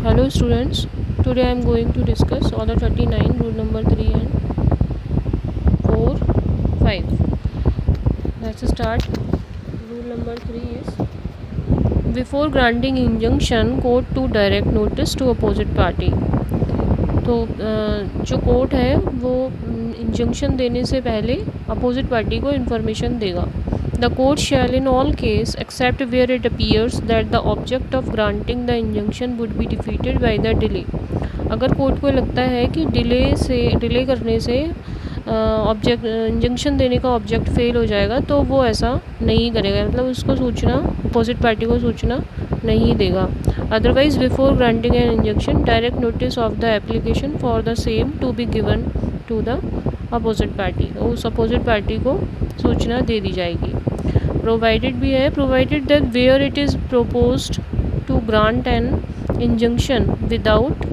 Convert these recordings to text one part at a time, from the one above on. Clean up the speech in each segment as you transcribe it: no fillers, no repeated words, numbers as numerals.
Hello students, today I am going to discuss order 39 rule number 3 and 4, 5. Let's start. Rule number 3 is before granting injunction, court to direct notice to opposite party. तो जो court है वो injunction देने से पहले opposite party को information देगा. The court shall in all case except where it appears that the object of granting the injunction would be defeated by the delay. अगर कोर्ट को लगता है कि डिले करने से ऑब्जेक्ट इंजंक्शन देने का ऑब्जेक्ट फेल हो जाएगा तो वो ऐसा नहीं करेगा, मतलब उसको सूचना अपोजिट पार्टी को सूचना नहीं देगा. Otherwise before granting an injunction direct notice of the application for the same to be given to the opposite party. उस अपोजिट पार्टी को सूचना दे दी जाएगी. प्रोवाइडेड भी है, provided that where it is proposed to grant an injunction without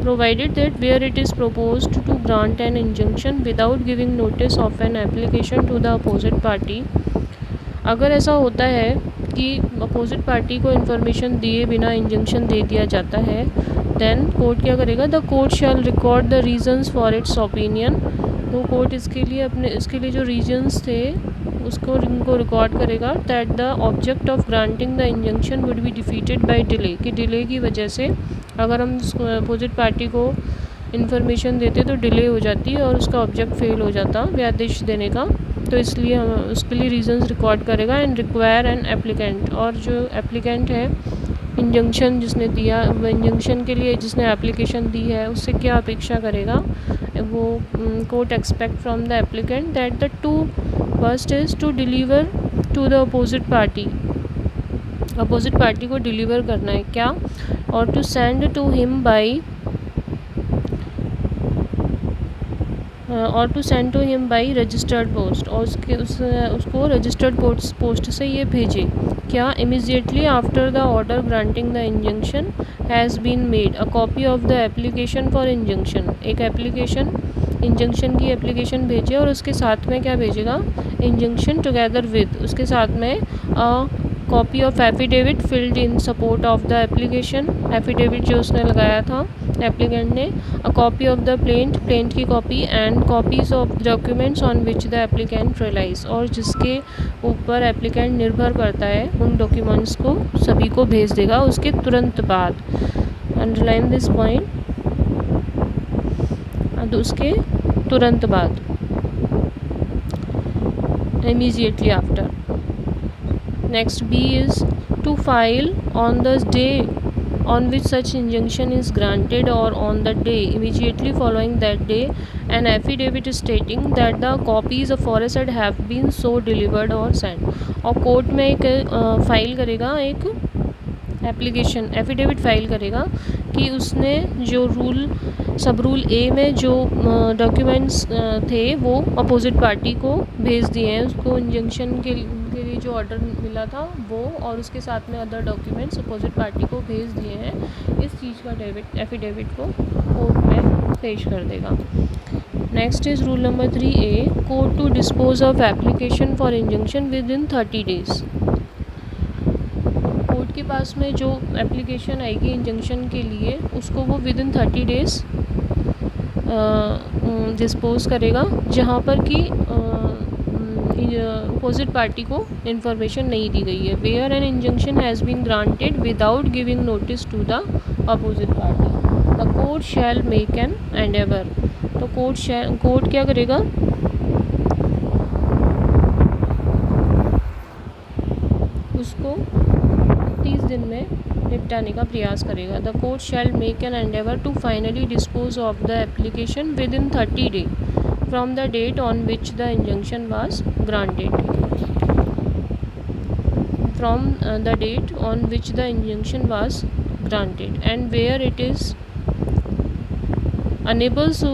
provided that where it is proposed to grant an injunction without giving notice of an application to the opposite party. अगर ऐसा होता है कि opposite party को information दिए बिना injunction दे दिया जाता है, देन कोर्ट क्या करेगा? The court shell record the reasons for its opinion. तो कोर्ट इसके लिए जो रीजंस थे उसको रिकॉर्ड करेगा. That the object of granting the injunction would be defeated by delay, कि डिले की वजह से अगर हम अपोजिट पार्टी को इन्फॉर्मेशन देते तो डिले हो जाती और उसका ऑब्जेक्ट फेल हो जाता व्यादेश देने का. तो इसलिए हम उसके लिए रीजंस रिकॉर्ड करेगा. एंड रिक्वायर एन एप्लीकेंट, और जो एप्लीकेंट है इंजंक्शन जिसने दिया, वो इंजंक्शन के लिए जिसने एप्लीकेशन दी है उससे क्या अपेक्षा करेगा? वो court expect from the applicant that the to first is to deliver to the opposite party. Opposite party को डिलीवर करना है क्या? और to send to him by registered post, और उसको रजिस्टर्ड पोस्ट से ये भेजे क्या? Immediately after the order granting the injunction has been made a copy of the application for injunction. एक एप्लीकेशन इंजंक्शन की एप्लीकेशन भेजे और उसके साथ में क्या भेजेगा? इंजंक्शन टुगेदर विद, उसके साथ में copy of affidavit filed in support of the application. Affidavit जो उसने लगाया था एप्लीकेंट ने. A copy of the plaint की copy and copies of documents on which the applicant relies, और जिसके ऊपर एप्लीकेंट निर्भर करता है उन डॉक्यूमेंट्स को सभी को भेज देगा उसके तुरंत बाद. Underline this point. उसके तुरंत बाद, immediately after. Next, B is to file on the day on which such injunction is granted or on the day immediately following that day an affidavit stating that the copies aforesaid have been so delivered or sent. और court में एक file करेगा, एक application affidavit file करेगा कि उसने जो सब रूल ए में जो डॉक्यूमेंट्स थे वो अपोजिट पार्टी को भेज दिए हैं. उसको इंजंक्शन के लिए जो ऑर्डर मिला था वो, और उसके साथ में अदर डॉक्यूमेंट्स अपोजिट पार्टी को भेज दिए हैं. इस चीज़ का एफिडेविट को कोर्ट में पेश कर देगा. Next is rule number 3A. Court to dispose of application for injunction within 30 days. Court के पास में जो एप्लीकेशन आएगी इंजंक्शन के लिए उसको वो विद इन 30 days डिस्पोज करेगा, जहाँ पर कि अपोजिट पार्टी को इन्फॉर्मेशन नहीं दी गई है. Where an injunction has been granted without giving notice to the opposite party the court shall make an endeavour. तो कोर्ट क्या करेगा? उसको 30 दिन में निपटाने का प्रयास करेगा. The court shall make an endeavour to finally dispose of the application within 30 days from the date on which the injunction was granted. From the date on which the injunction was granted, and where it is unable so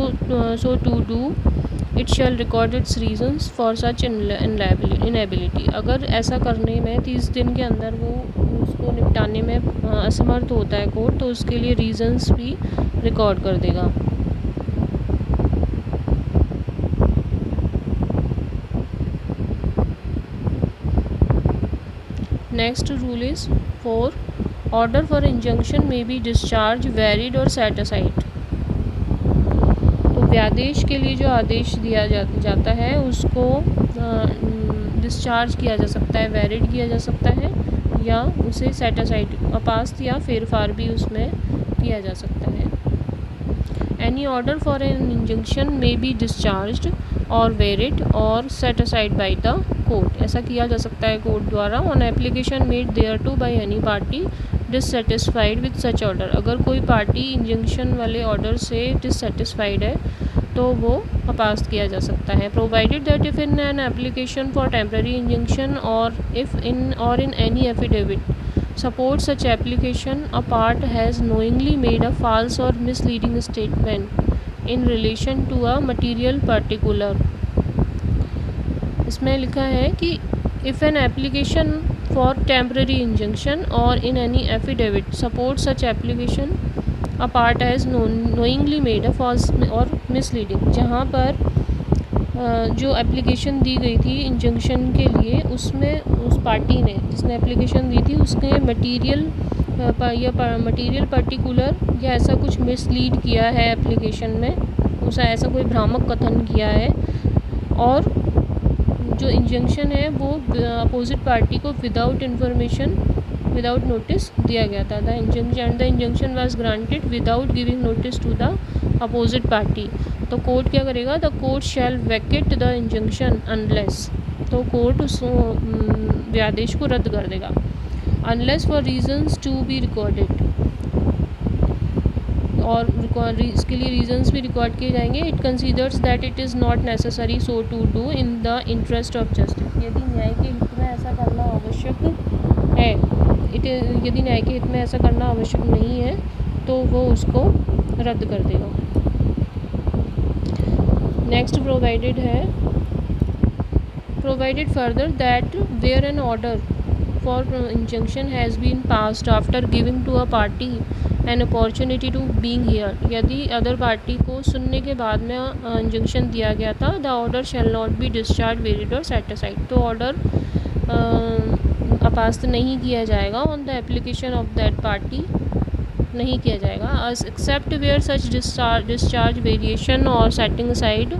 to do, it shall record its reasons for such inability. अगर ऐसा करने में 30 दिन के अंदर वो उसको निपटाने में असमर्थ होता है कोर्ट, तो उसके लिए रीजंस भी रिकॉर्ड कर देगा. Next rule is 4, order for injunction may be discharge, varied और सेट असाइड। तो व्यादेश के लिए जो आदेश दिया जाता है उसको डिस्चार्ज किया जा सकता है, वैरिड किया जा सकता है, या उसे सेट असाइड, अपास्त या फेरफार भी उसमें किया जा सकता है। Any order for an injunction may be discharged और वेरिड और set aside by the court. ऐसा किया जा सकता है कोर्ट द्वारा on application made thereto by any party dissatisfied with such order. अगर कोई पार्टी इंजंक्शन वाले ऑर्डर से डिससेटिस्फाइड है तो वो अपास्त किया जा सकता है। Provided that if in an application for temporary injunction और if in any affidavit support such application, a part has knowingly made a false or misleading statement in relation to a material particular। इसमें लिखा है कि if an application for temporary injunction or in any affidavit support such application, a part has knowingly made a false or misleading। जहाँ पर जो application दी गई थी injunction के लिए, उसमें उस पार्टी ने जिसने एप्लीकेशन दी थी उसने मटीरियल पर्टिकुलर या ऐसा कुछ मिसलीड किया है एप्लीकेशन में, उसे ऐसा कोई भ्रामक कथन किया है, और जो इंजंक्शन है वो अपोजिट पार्टी को विदाउट इन्फॉर्मेशन, विदाउट नोटिस दिया गया था। The injunction was granted without giving notice to the opposite party. तो कोर्ट क्या करेगा? The court shall vacate the injunction unless, तो कोर्ट उस व्यादेश को रद्द कर देगा। Unless for reasons to be recorded, और इसके लिए रीजंस भी रिकॉर्ड किए जाएंगे। It considers that it is not necessary so to do in the interest of justice. यदि न्याय के हित में ऐसा करना आवश्यक है, यदि न्याय के हित में ऐसा करना आवश्यक नहीं है तो वो उसको रद्द कर देगा। नेक्स्ट प्रोवाइडेड है, provided further that where an order for injunction has been passed after giving to a party an opportunity to being hear. यदि अदर पार्टी को सुनने के बाद में इंजंक्शन दिया गया था, the order shall not be discharge, varied और सेट असाइड। तो ऑर्डर अपास्त नहीं किया जाएगा on the application of that party, नहीं किया जाएगा, except where such discharge, variation और setting aside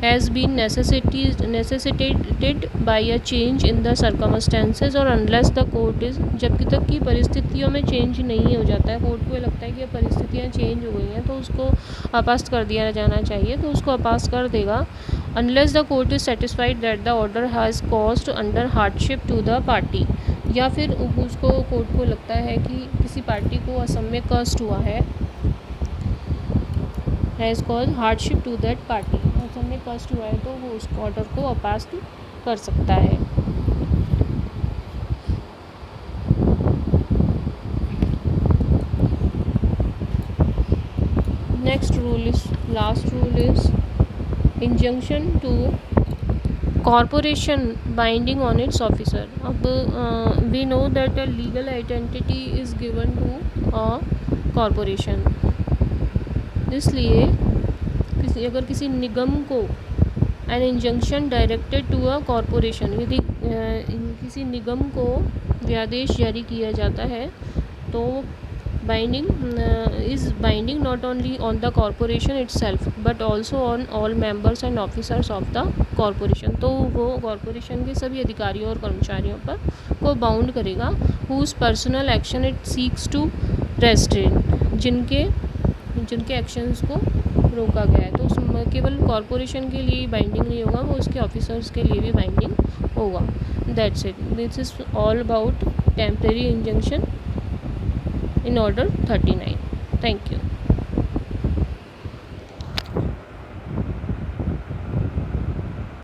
has been necessitated by a change in the circumstances और अनलेस द कोर्ट इज़, जबकि तक की परिस्थितियों में चेंज नहीं हो जाता है, कोर्ट को लगता है कि परिस्थितियाँ चेंज हो गई हैं तो उसको अपास्त कर दिया जाना चाहिए, तो उसको अपास्त कर देगा। Unless the court is satisfied that the order has caused under hardship to the party, या फिर उसको कोर्ट को लगता है कि किसी पार्टी को असम्य कष्ट हुआ है, has cause hardship to that party, असम्य कष्ट हुआ है तो वो उस ऑर्डर को अपास्त कर सकता है। Next rule is, last rule is injunction to corporation binding on its officer. अब we know that a legal identity is given to a corporation, इसलिए अगर किसी निगम को an injunction directed to a corporation, यदि किसी निगम को व्यादेश जारी किया जाता है तो binding is binding not only on the corporation itself but also on all members and officers of the corporation. तो वो कॉरपोरेशन के सभी अधिकारियों और कर्मचारियों पर को बाउंड करेगा, whose personal action it seeks to restrain, जिनके एक्शंस को रोका गया है। तो केवल कॉरपोरेशन के लिए बाइंडिंग नहीं होगा, वो उसके ऑफिसर्स के लिए भी बाइंडिंग होगा। That's it, this is all about temporary injunction in order 39. Thank you.